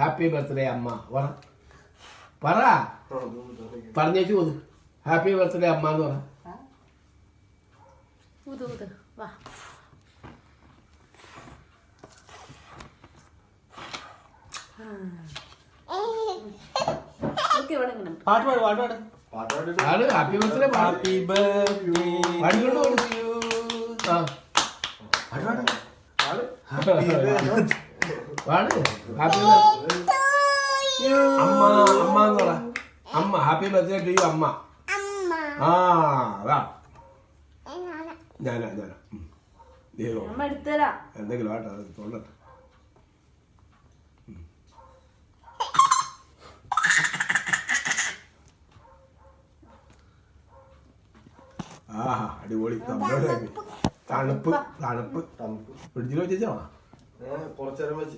Happy birthday അമ്മ പറ പറഞ്ഞേച്ചു പോന്നു. ഹാപ്പി ബർത്ത്ഡേ അമ്മ എന്ന് പറ. പാട്ട് പാട് ഹാപ്പി ബർത്ത്ഡേ ഹാപ്പി ബർത്ത്ഡേ അമ്മ അമ്മ എന്ന് പറ. അമ്മ ഹാപ്പി ബർത്ത്ഡേ ടു യു അമ്മ. ആ അതാ ഞാനാ എന്തെങ്കിലും ആട്ടോ തോന്നട്ടെ. ആഹാ അടിപൊളി. തണുപ്പ് ഫ്രിഡ്ജിൽ വെച്ചാ കുറച്ചേരം വെച്ച്